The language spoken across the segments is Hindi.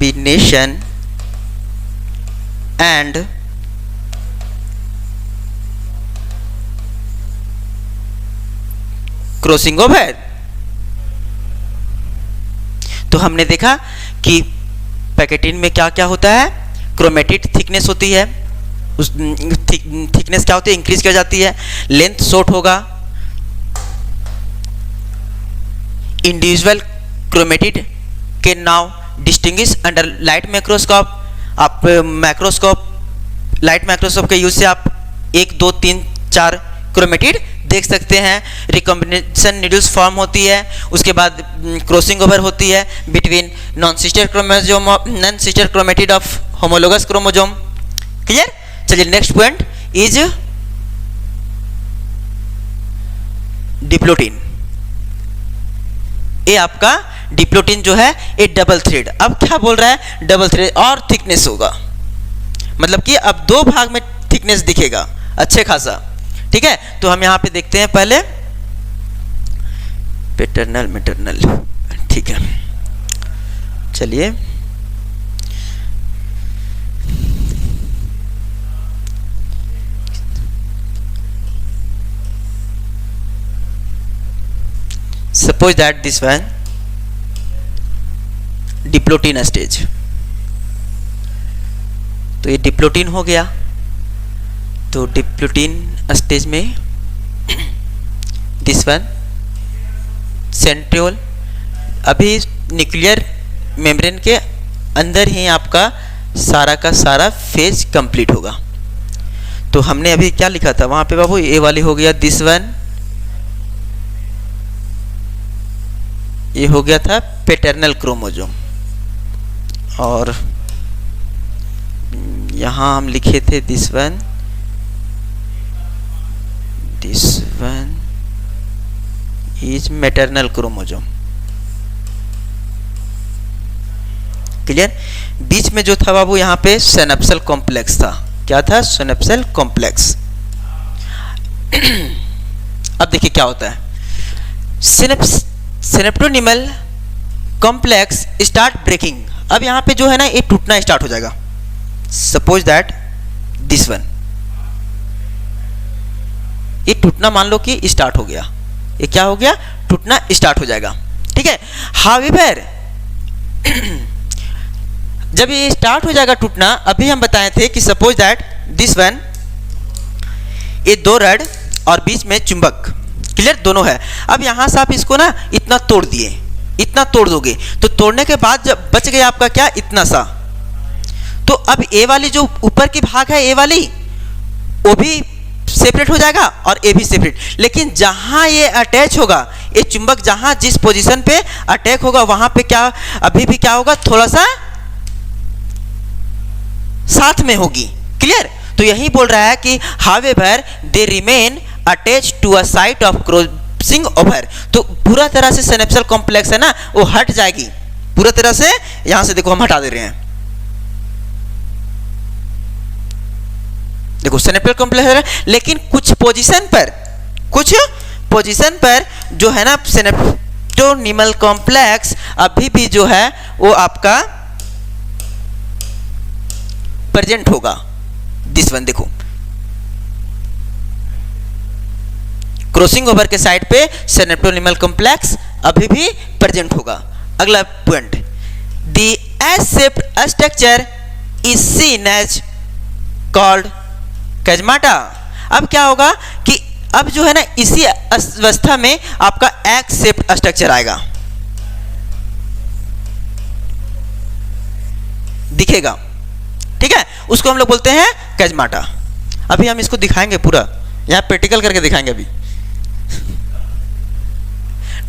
recombination and crossing over. तो हमने देखा कि पैकेटिन में क्या क्या होता है, क्रोमेटिड थिकनेस होती है, उस थिकनेस क्या होती है, इंक्रीज कर जाती है, लेंथ शॉर्ट होगा, individual chromatid can now distinguish under light microscope. आप माइक्रोस्कोप, लाइट माइक्रोस्कोप के यूज से आप 1 2 3 4 क्रोमेटिड देख सकते हैं। रिकॉम्बिनेशन नीडल्स फॉर्म होती है, उसके बाद क्रॉसिंग ओवर होती है between non sister chromatid of homologous chromosome. Clear. चलिए नेक्स्ट पॉइंट इज डिप्लोटिन। ये आपका डिप्लोटिन जो है ये डबल थ्रेड, अब क्या बोल रहा है, डबल थ्रेड और थिकनेस होगा, मतलब कि अब 2 भाग में थिकनेस दिखेगा अच्छे खासा। ठीक है, तो हम यहाँ पे देखते हैं पहले पैटर्नल मैटरनल। ठीक है, चलिए suppose that this one diplotene stage, तो ये डिप्लोटिन हो गया। तो डिप्लोटिन स्टेज में दिस वन सेंट्रियोल, अभी न्यूक्लियर मेम्ब्रेन के अंदर ही आपका सारा का सारा फेज कंप्लीट होगा। तो हमने अभी क्या लिखा था वहां पे बाबू, ए वाली हो गया दिस वन, ये हो गया था पैटर्नल क्रोमोसोम, और यहाँ हम लिखे थे this one is maternal chromosome. Clear. बीच में जो था बाबू यहाँ पे सिनेप्सल कॉम्प्लेक्स था, क्या था, सिनेप्सल कॉम्प्लेक्स। अब देखिए क्या होता है, सिनेप्टोनिमल कॉम्प्लेक्स स्टार्ट ब्रेकिंग। अब यहाँ पे जो है ना ये टूटना स्टार्ट हो जाएगा। सपोज दैट दिस वन, ये टूटना मान लो कि स्टार्ट हो गया, ये क्या हो गया, टूटना स्टार्ट हो जाएगा। ठीक है, हाउएवर जब ये स्टार्ट हो जाएगा टूटना, अभी हम बताए थे कि सपोज दैट दिस वन, ये 2 रड और बीच में चुंबक, क्लियर, दोनों है। अब यहां से आप इसको ना इतना तोड़ दिए, इतना तोड़ दोगे, तो तोड़ने के बाद जब बच गया आपका क्या, इतना सा, तो अब ए वाली जो ऊपर की भाग है, ए वाली वो भी सेपरेट हो जाएगा और ए भी सेपरेट। लेकिन जहां ये अटैच होगा, ये चुंबक जहां जिस पोजीशन पे अटैक होगा वहां पे क्या, अभी भी क्या होगा, थोड़ा सा साथ में होगी। क्लियर। तो यही बोल रहा है कि however they remain attach to a site of crossing over. तो पूरा तरह से सिनेप्सल कॉम्प्लेक्स है ना वो हट जाएगी पूरा तरह से। यहां से देखो हम हटा दे रहे हैं, देखो सिनेप्सल कॉम्प्लेक्स है, लेकिन कुछ पोजीशन पर जो है ना सिनेप्टोनिमल कॉम्प्लेक्स अभी भी जो है वो आपका प्रेजेंट होगा। दिस वन देखो, क्रॉसिंग ओवर के साइड पे सिनेप्टोनिमल कॉम्प्लेक्स अभी भी प्रेजेंट होगा। अगला point, the S shaped structure is seen as called chiasmata. अब क्या होगा कि अब जो है ना इसी अवस्था में आपका एक्स शेप्ड स्ट्रक्चर आएगा, दिखेगा। ठीक है, उसको हम लोग बोलते हैं कैजमाटा। अभी हम इसको दिखाएंगे पूरा, यहां प्रैक्टिकल करके दिखाएंगे अभी।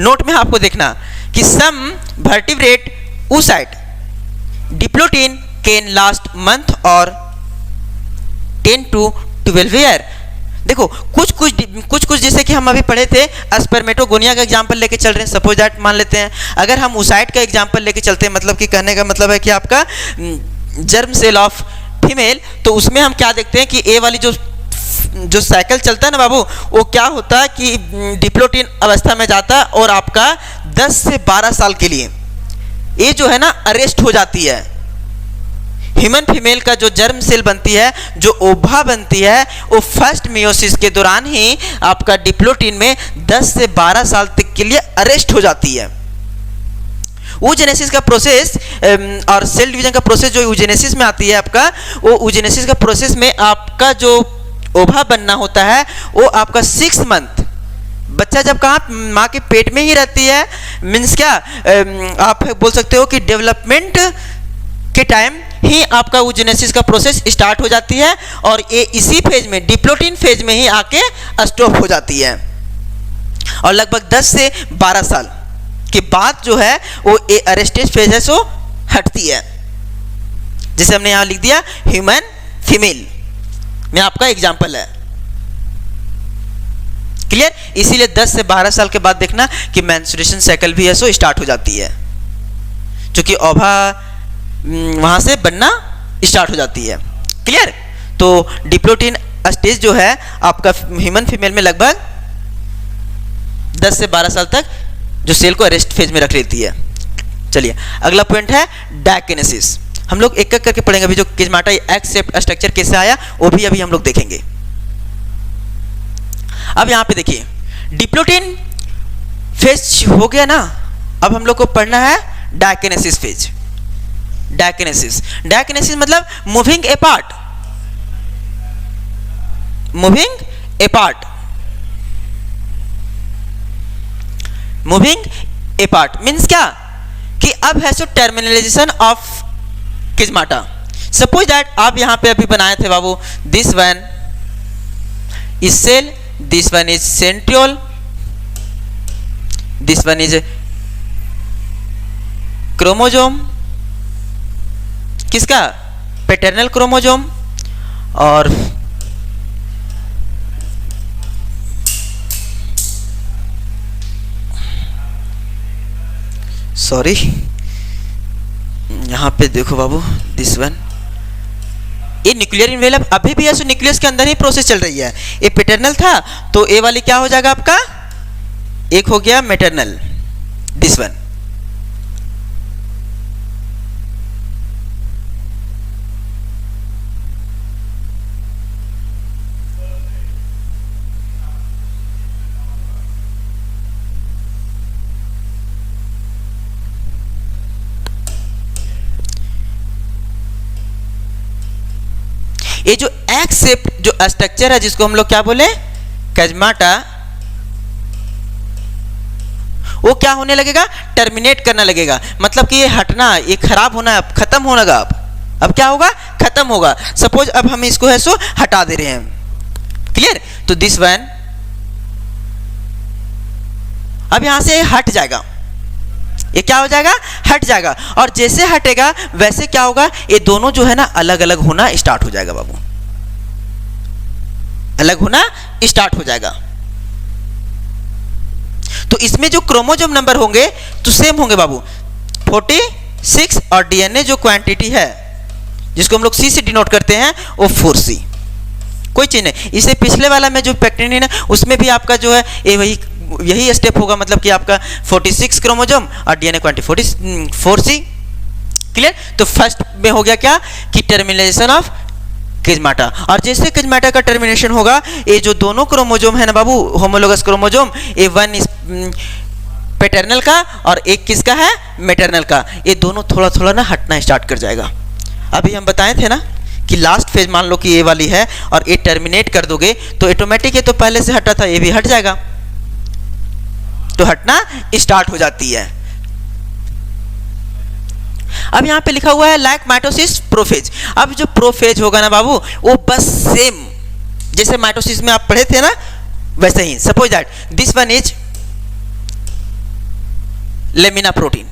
नोट में आपको देखना कि some vertebrate oocyte diplotene can last month और 10 to 12 ईयर। देखो कुछ जैसे कि हम अभी पढ़े थे स्पर्मेटोगोनिया का एग्जांपल लेके चल रहे हैं। सपोज दैट मान लेते हैं, अगर हम oocyte का एग्जांपल लेके चलते हैं, मतलब कि कहने का मतलब है कि आपका जर्म सेल ऑफ फीमेल, तो उसमें हम क्या देखते हैं कि ए वाली जो साइकिल चलता है ना बाबू, वो क्या होता है कि डिप्लोटिन अवस्था में जाता है और आपका 10 से 12 साल के लिए ये जो है ना अरेस्ट हो जाती है। ह्यूमन फीमेल का जो जर्म सेल बनती है, जो ओवा बनती है, वो फर्स्ट मियोसिस के दौरान ही आपका डिप्लोटीन में 10 से 12 साल तक के लिए अरेस्ट हो जाती है। यूजेनेसिस का प्रोसेस और सेल डिवीजन का प्रोसेस जो यूजेनेसिस में आती है आपका, वो यूजेनेसिस का प्रोसेस में आपका जो ओवा बनना होता है वो आपका 6 मंथ, बच्चा जब कहाँ माँ के पेट में ही रहती है, मीन्स क्या आप बोल सकते हो कि डेवलपमेंट के टाइम ही आपका यूजेनेसिस का प्रोसेस स्टार्ट हो जाती है और ये इसी फेज में डिप्लोटीन फेज में ही आके स्टॉप हो जाती है और लगभग 10 से 12 साल के बाद जो है वो ए अरेस्टेज फेज है सो हटती है, जैसे हमने यहाँ लिख दिया ह्यूमन फीमेल में आपका एग्जाम्पल है। क्लियर? इसीलिए 10 से 12 साल के बाद देखना कि मेंस्ट्रुएशन साइकिल भी है सो स्टार्ट हो जाती है, क्योंकि ओवा वहां से बनना स्टार्ट हो जाती है। क्लियर? तो डिप्लोटीन स्टेज जो है आपका ह्यूमन फीमेल में लगभग 10 से 12 साल तक जो सेल को अरेस्ट फेज में रख लेती है। चलिए अगला पॉइंट है डायकिनेसिस। हम लोग एक एक करके पढ़ेंगे। अभी जो किजमाटा एक्सेप्ट स्ट्रक्चर कैसे आया वो भी अभी हम लोग देखेंगे। अब यहां पे देखिए डिप्लोटीन फेज हो गया ना, अब हम लोग को पढ़ना है डायकिनेसिस फेज। डायकिनेसिस मतलब moving apart, moving apart means क्या कि अब है so terminalization of chiasmata. Suppose that आप यहां पे अभी बनाए थे बाबू, this one is cell, this one is centriole, this one is chromosome, किसका? पैटर्नल क्रोमोजोम, और सॉरी यहां पे देखो बाबू दिस वन, ये न्यूक्लियर इन्वेलप अभी भी है सो न्यूक्लियस के अंदर ही प्रोसेस चल रही है। ये पैटर्नल था तो ए वाली क्या हो जाएगा आपका, एक हो गया मैटरनल, दिस वन। ये जो एक्सेप्ट जो स्ट्रक्चर है जिसको हम लोग क्या बोले कैजमाटा, वो क्या होने लगेगा, टर्मिनेट करना लगेगा। मतलब कि ये हटना, ये खराब होना, अब खत्म होना, अब क्या होगा, खत्म होगा। सपोज अब हम इसको है सो हटा दे रहे हैं। क्लियर? तो दिस वन अब यहां से हट जाएगा, ये क्या हो जाएगा, हट जाएगा। और जैसे हटेगा वैसे क्या होगा, ये दोनों जो है ना अलग अलग होना स्टार्ट हो जाएगा बाबू, अलग होना स्टार्ट हो जाएगा। तो इसमें जो क्रोमोसोम नंबर होंगे तो सेम होंगे बाबू, 46, और डीएनए जो क्वांटिटी है जिसको हम लोग सी से डिनोट करते हैं वो 4C, कोई चीज नहीं। इसे पिछले वाला में जो पैक्टिनिन है उसमें भी आपका जो है ये यही स्टेप होगा, मतलब कि आपका 46 क्रोमोसोम और डीएनए क्वांटिटी 4C। क्लियर? तो फर्स्ट में हो गया क्या कि टर्मिनेशन ऑफ किजमाटा, और जैसे किजमाटा का टर्मिनेशन होगा ये जो दोनों क्रोमोसोम है ना बाबू, होमोलोगस क्रोमोसोम, ये वन इस पैटर्नल का और एक किसका है, मैटरनल का, ये दोनों थोड़ा थोड़ा ना हटना स्टार्ट कर जाएगा। अभी हम बताए थे ना कि लास्ट फेज मान लो कि ये वाली है और ये टर्मिनेट कर दोगे तो ऑटोमेटिक ये तो पहले से हटा था, ये भी हट जाएगा, तो हटना स्टार्ट हो जाती है। अब यहां पे लिखा हुआ है लाइक माइटोसिस प्रोफेज। अब जो प्रोफेज होगा ना बाबू वो बस सेम जैसे माइटोसिस में आप पढ़े थे ना वैसे ही। Suppose that this one is lamina protein,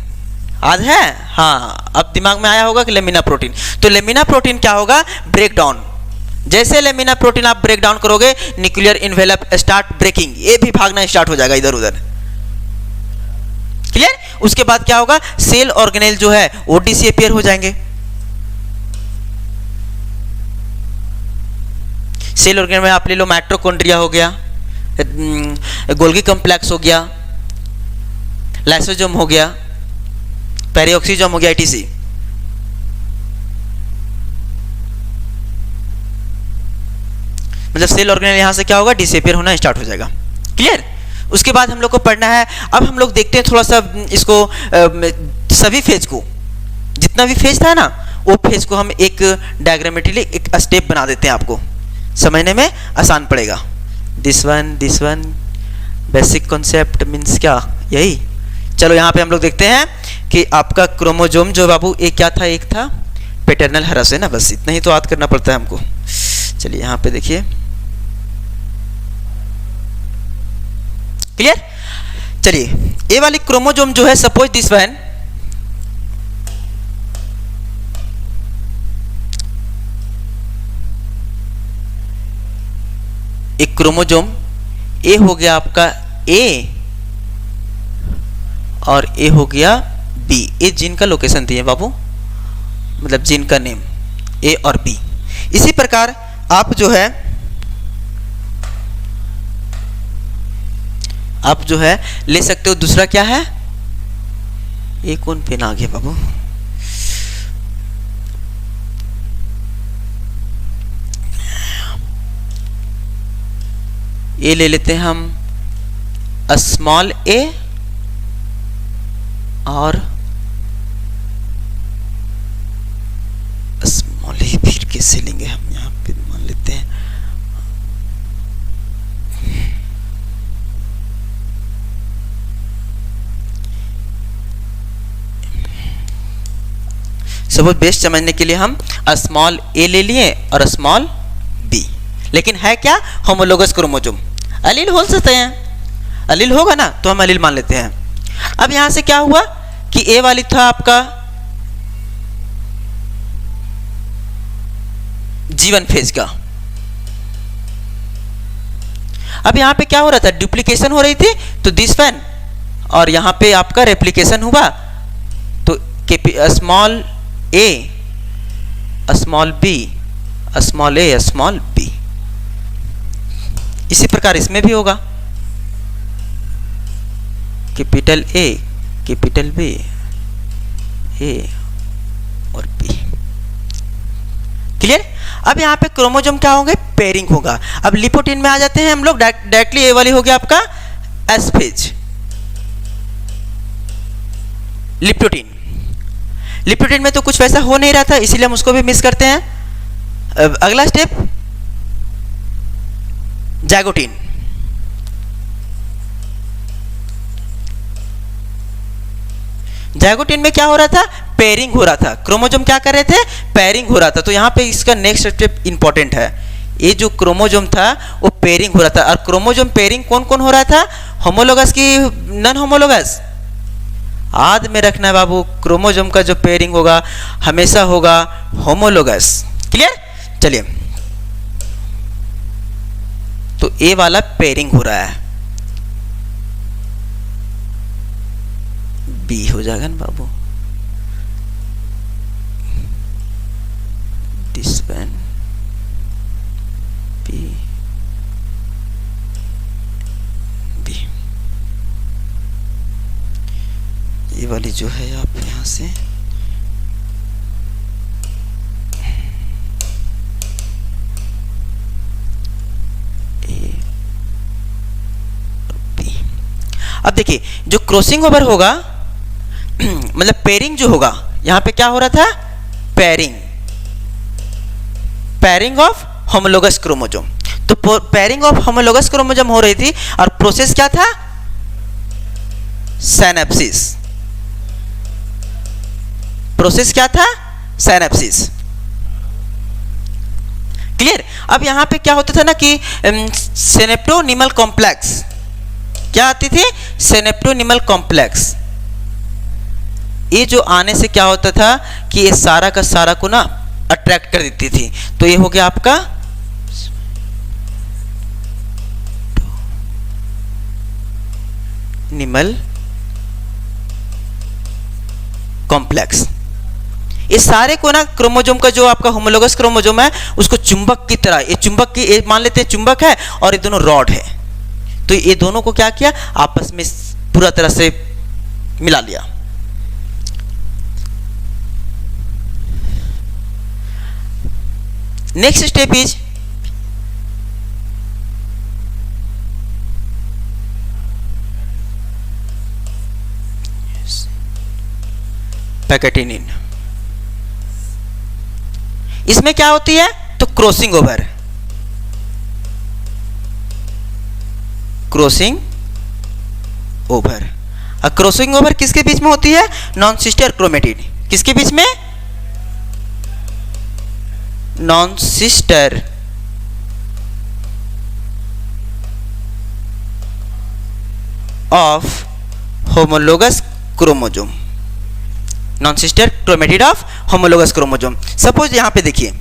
आज है, हाँ अब दिमाग में आया होगा कि लेमिना प्रोटीन। तो लेमिना प्रोटीन क्या होगा, ब्रेक डाउन। जैसे लेमिना प्रोटीन आप ब्रेक डाउन करोगे न्यूक्लियर इन्वेलप स्टार्ट ब्रेकिंग, ये भी भागना स्टार्ट हो जाएगा इधर उधर। क्लियर? उसके बाद क्या होगा, सेल ऑर्गेनेल जो है वो डिसअपीयर हो जाएंगे। सेल ऑर्गेनेल में आप ले लो माइटोकॉन्ड्रिया हो गया, गोल्गी कॉम्प्लेक्स हो गया, लाइसोसोम हो गया, पेरिऑक्सीसोम हो गया, etc। मतलब सेल ऑर्गेनेल यहाँ से क्या होगा, डिसअपियर होना स्टार्ट हो जाएगा। क्लियर। उसके बाद हम लोग को पढ़ना है, अब हम लोग देखते हैं थोड़ा सा इसको सभी फेज को, जितना भी फेज था ना वो फेज को हम एक डायग्रामेटिकली एक स्टेप बना देते हैं, आपको समझने में आसान पड़ेगा। This one basic concept means क्या, यही। चलो यहाँ पे हम लोग देखते हैं कि आपका क्रोमोजोम जो बाबू एक क्या था, एक था पैटर्नल हेरस है ना, बस इतना ही तो याद करना पड़ता है हमको। चलिए यहाँ पे देखिए, क्लियर। चलिए ए वाली क्रोमोजोम जो है, सपोज दिस वन, एक क्रोमोजोम ए हो गया आपका ए और ए हो गया बी। ए जीन का लोकेशन दिए बाबू, मतलब जीन का नेम ए और बी। इसी प्रकार आप जो है ले सकते हो, दूसरा क्या है, ये कौन पेन आ गया बाबू, ये ले लेते हैं हम स्मॉल ए और स्मॉल ए, फिर कैसे लेंगे हम, यहाँ पे मान लेते हैं सब बेस्ट समझने के लिए हम स्मॉल ए ले लिए और स्मॉल बी, लेकिन है क्या, होमोलोगस क्रोमोजोम। अलील हो सकते हैं, अलील होगा ना तो हम अलील मान लेते हैं। अब यहां से क्या हुआ कि ए वाली था आपका जीवन फेज का। अब यहां पे क्या हो रहा था, डुप्लीकेशन हो रही थी, तो दिस वन, और यहां पे आपका रेप्लिकेशन हुआ, तो स्मॉल ए स्मॉल बी स्मॉल ए स्मॉल बी। इसी प्रकार इसमें भी होगा, कैपिटल ए कैपिटल बी ए और बी। क्लियर। अब यहाँ पे क्रोमोजोम क्या होंगे, पेयरिंग होगा। अब लिपोटीन में आ जाते हैं हम लोग, डायरेक्टली ए वाली हो गया आपका एस फेज। लिपोटीन में तो कुछ वैसा हो नहीं रहा था, इसीलिए हम उसको भी मिस करते हैं। अगला स्टेप जाइगोटीन। जाइगोटीन में क्या हो रहा था, पेयरिंग हो रहा था। क्रोमोजोम क्या कर रहे थे, पेयरिंग हो रहा था। तो यहाँ पे इसका नेक्स्ट स्टेप इंपॉर्टेंट है। ये जो क्रोमोजोम था वो पेयरिंग हो रहा था, और क्रोमोजोम पेयरिंग कौन कौन हो रहा था, होमोलोगस की नॉन होमोलोगस। याद में रखना है बाबू, क्रोमोजोम का जो पेयरिंग होगा हमेशा होगा होमोलोगस। क्लियर। चलिए, तो ए वाला पेयरिंग हो रहा है, बी हो जाएगा ना बाबू, दिस वन बी बी। ये वाली जो है आप यहां से ए बी। अब देखिए जो क्रॉसिंग ओवर होगा मतलब पेयरिंग जो होगा, यहां पे क्या हो रहा था, पेयरिंग ऑफ होमोलोगस क्रोमोजोम। तो पेयरिंग ऑफ होमोलोगस क्रोमोजोम हो रही थी, और प्रोसेस क्या था, सिनेप्सिस। प्रोसेस क्या था, सिनेप्सिस। क्लियर। अब यहां पे क्या होता था ना कि सिनेप्टोनिमल कॉम्प्लेक्स, क्या आती थी, सिनेप्टोनिमल कॉम्प्लेक्स। ये जो आने से क्या होता था कि ये सारा का सारा को ना अट्रैक्ट कर देती थी। तो ये हो गया आपका निमल कॉम्प्लेक्स। ये सारे को ना क्रोमोजोम का जो आपका होमोलोगस क्रोमोजोम है उसको चुंबक की तरह, ये चुंबक की, ये मान लेते हैं चुंबक है और ये दोनों रॉड है, तो ये दोनों को क्या किया, आपस में पूरा तरह से मिला लिया। Next step is pachytene. इसमें क्या होती है? तो crossing over, crossing over. Crossing over किसके बीच में होती है? Non sister chromatid. किसके बीच में? Non sister of homologous chromosome, non sister chromatid of homologous chromosome. Suppose यहां पे देखिए,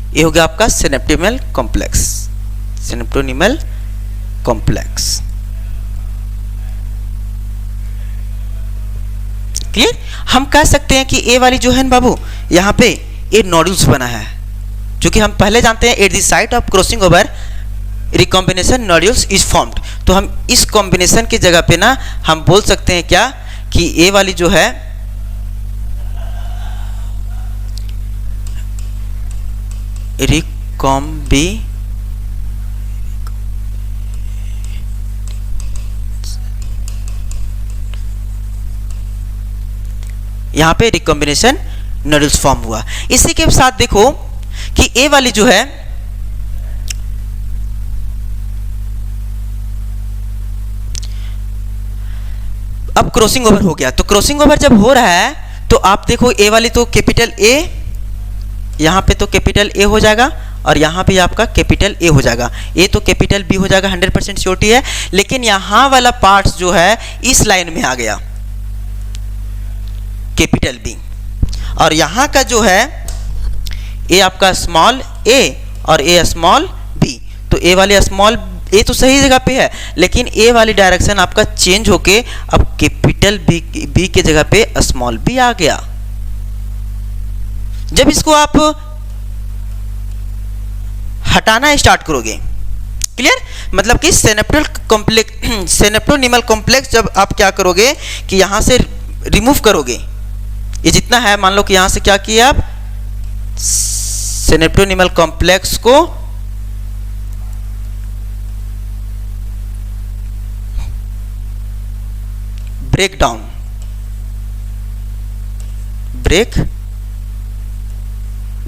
ये हो गया आपका synaptonemal complex, synaptonemal complex. Clear? हम कह सकते हैं कि ए वाली जो है ना बाबू, यहाँ पे ए नोड्यूल्स बना है, जो कि हम पहले जानते हैं eight the site of crossing over recombination nodules is formed. तो हम इस कॉम्बिनेशन की जगह पे ना हम बोल सकते हैं क्या कि ए वाली जो है रिकॉम्बी यहां पे रिकॉम्बिनेशन नोड्यूल्स फॉर्म हुआ। इसी के साथ देखो कि ए वाली जो है अब क्रॉसिंग ओवर हो गया। तो क्रॉसिंग ओवर जब हो रहा है तो आप देखो ए वाली तो कैपिटल ए, यहाँ पे तो कैपिटल ए हो जाएगा और यहाँ पे आपका कैपिटल ए हो जाएगा, ए तो कैपिटल बी हो जाएगा, 100% श्योरिटी है। लेकिन यहाँ वाला पार्ट्स जो है इस लाइन में आ गया कैपिटल बी, और यहाँ का जो है ए आपका स्मॉल ए और ए स्मॉल बी। तो ए वाले स्मॉल ए तो सही जगह पे है, लेकिन ए वाली डायरेक्शन आपका चेंज होके अब कैपिटल बी के जगह पे स्मॉल बी आ गया। जब इसको आप हटाना स्टार्ट करोगे, क्लियर, मतलब कि सिनेप्टोनिमल कॉम्प्लेक्स जब आप क्या करोगे कि यहां से रिमूव करोगे, ये जितना है मान लो कि यहां से क्या किया आप सिनेप्टोनिमल कॉम्प्लेक्स को ब्रेक डाउन, ब्रेक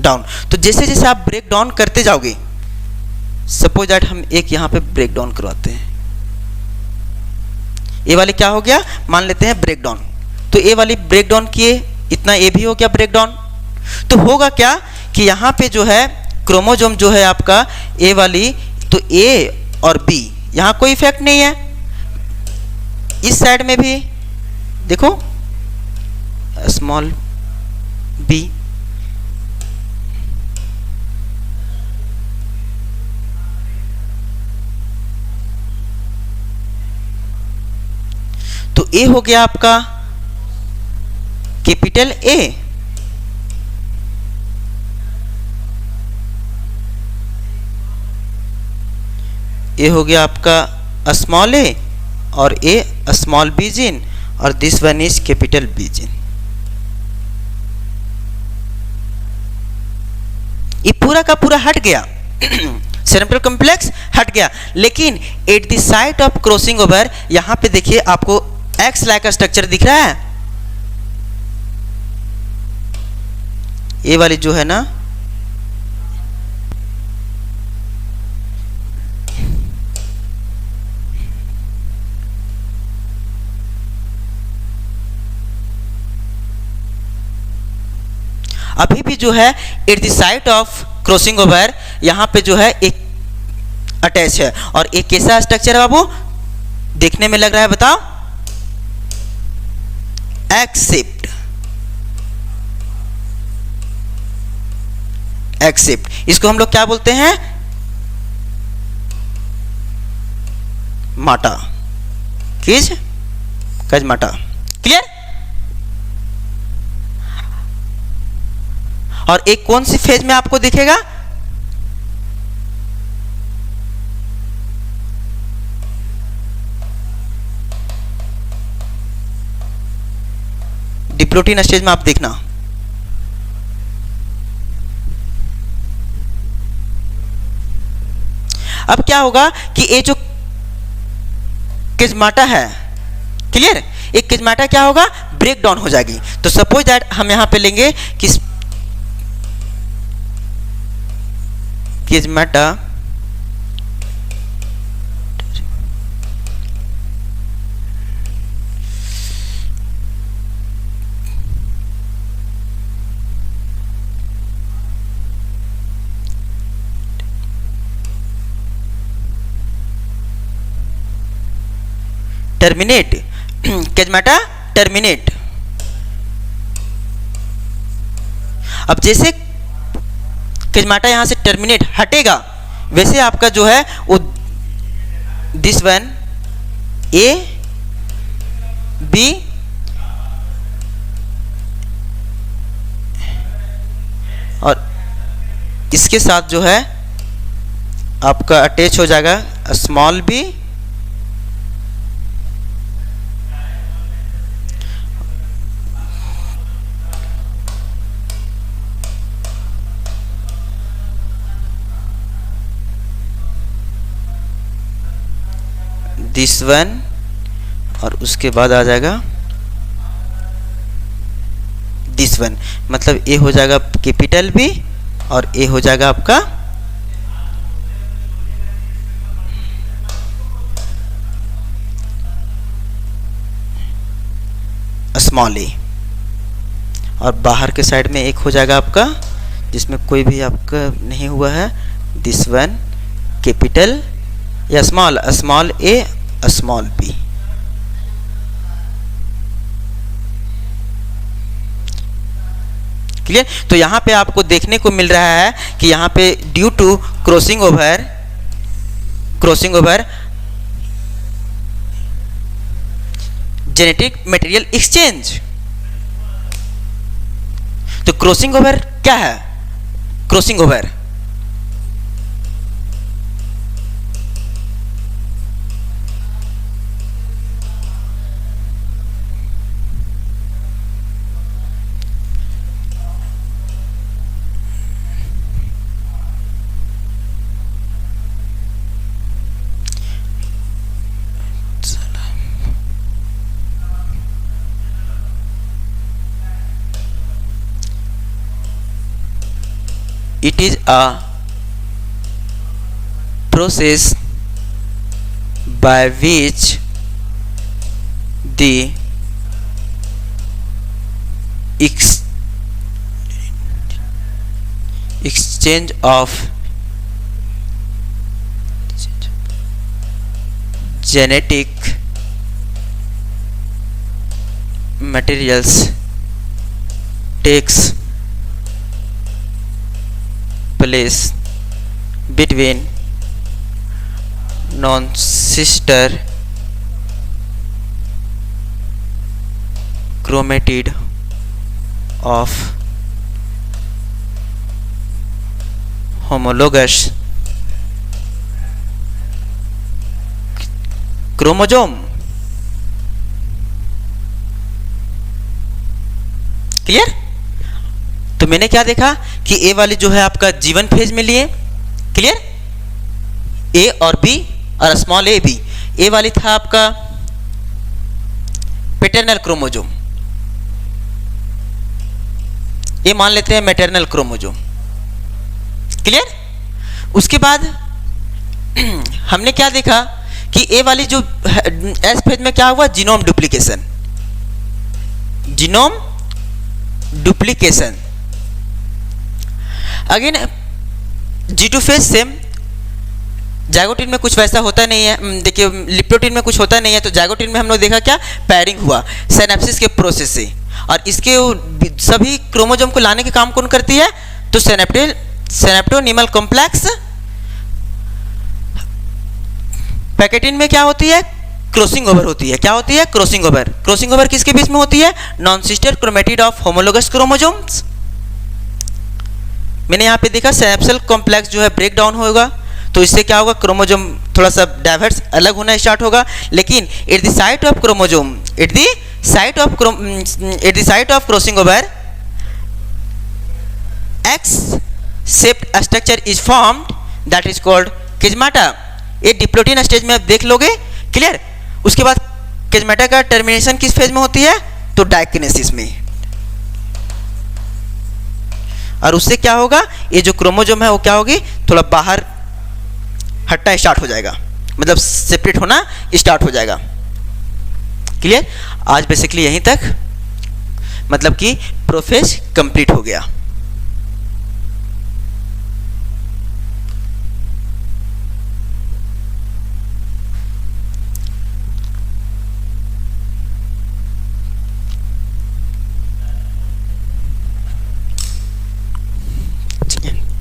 डाउन। तो जैसे जैसे आप ब्रेक डाउन करते जाओगे, सपोज दैट हम एक यहां पे ब्रेक डाउन करवाते हैं, ए वाले क्या हो गया मान लेते हैं ब्रेक डाउन। तो ए वाली ब्रेक डाउन किए, इतना ए भी हो गया ब्रेक डाउन। तो होगा क्या कि यहां पे जो है क्रोमोजोम जो है आपका ए वाली, तो ए और बी यहां कोई इफेक्ट नहीं है। इस साइड में भी देखो स्मॉल बी, तो ए हो गया आपका कैपिटल ए, हो गया आपका स्मॉल ए और ए स्मॉल बी जीन, और this one is capital B gene. ये पूरा का पूरा हट गया सेरेब्रल कॉम्प्लेक्स हट गया। लेकिन at the site of crossing over यहां पे देखिए आपको एक्स लाइक का स्ट्रक्चर दिख रहा है। ये वाली जो है ना अभी भी जो है eight the site of crossing over यहां पे जो है एक अटैच है। और एक कैसा स्ट्रक्चर है बाबू, देखने में लग रहा है, बताओ, एक्सेप्ट। एक्सेप्ट इसको हम लोग क्या बोलते हैं, माटा, किज कजमाटा। क्लियर। और एक कौन सी फेज में आपको दिखेगा, डिप्लोटिन स्टेज में आप देखना। अब क्या होगा कि ये जो किजमाटा है, क्लियर, एक किजमाटा क्या होगा, ब्रेक डाउन हो जाएगी। तो सपोज दैट हम यहां पे लेंगे कि किजमाटा टर्मिनेट, किजमाटा टर्मिनेट। अब जैसे किजमाटा यहां से टर्मिनेट हटेगा, वैसे आपका जो है वो दिस वन ए बी और इसके साथ जो है आपका अटैच हो जाएगा स्मॉल बी दिस वन, और उसके बाद आ जाएगा दिस वन। मतलब ए हो जाएगा कैपिटल बी और ए हो जाएगा आपका स्मॉल ए, और बाहर के साइड में एक हो जाएगा आपका जिसमें कोई भी आपका नहीं हुआ है, दिस वन कैपिटल या स्मॉल, स्मॉल ए स्मॉल बी। क्लियर। तो यहां पे आपको देखने को मिल रहा है कि यहां पे due to crossing over genetic material exchange. तो क्रॉसिंग ओवर क्या है, crossing over it is a process by which the exchange of genetic materials takes place between non-sister chromatid of homologous chromosome। Clear. तो मैंने क्या देखा कि ए वाली जो है आपका जीवन फेज में लिए, क्लियर, ए और बी और स्मॉल ए बी। ए वाली था आपका पैटर्नल क्रोमोजोम, ये मान लेते हैं मैटरनल क्रोमोजोम। क्लियर। उसके बाद हमने क्या देखा कि ए वाली जो एस फेज में क्या हुआ, genome duplication, genome duplication. Again G2 phase same, zygotene में कुछ वैसा होता नहीं है। देखिए लिप्टोटिन में कुछ होता नहीं है, तो जाइगोटिन में हम लोग देखा क्या, पैरिंग हुआ सिनेप्सिस के प्रोसेस से, और इसके सभी क्रोमोसोम को लाने के काम कौन करती है, तो सिनेप्टोनिमल कॉम्प्लेक्स। पैकेटिन में क्या होती है, क्रॉसिंग ओवर होती है। क्या होती है, क्रॉसिंग ओवर। क्रॉसिंग ओवर किसके बीच में होती है, non sister chromatid of homologous chromosomes. मैंने यहाँ पे देखा सिनेप्सल कॉम्प्लेक्स जो है ब्रेक डाउन होगा, तो इससे क्या होगा, क्रोमोसोम थोड़ा सा डाइवर्स अलग होना स्टार्ट होगा, लेकिन at the site of chromosome, at the site of crossing over X shaped structure is formed, that is called chiasmata. ये डिप्लोटिन स्टेज में आप देख लोगे, क्लियर। उसके बाद केजमाटा का टर्मिनेशन किस फेज में होती है, तो डायकिनेसिस में। और उससे क्या होगा, ये जो क्रोमोसोम है वो क्या होगी, थोड़ा बाहर हटना स्टार्ट हो जाएगा, मतलब सेपरेट होना स्टार्ट हो जाएगा, क्लियर। आज बेसिकली यहीं तक, मतलब कि प्रोफेज कंप्लीट हो गया।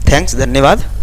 थैंक्स, धन्यवाद।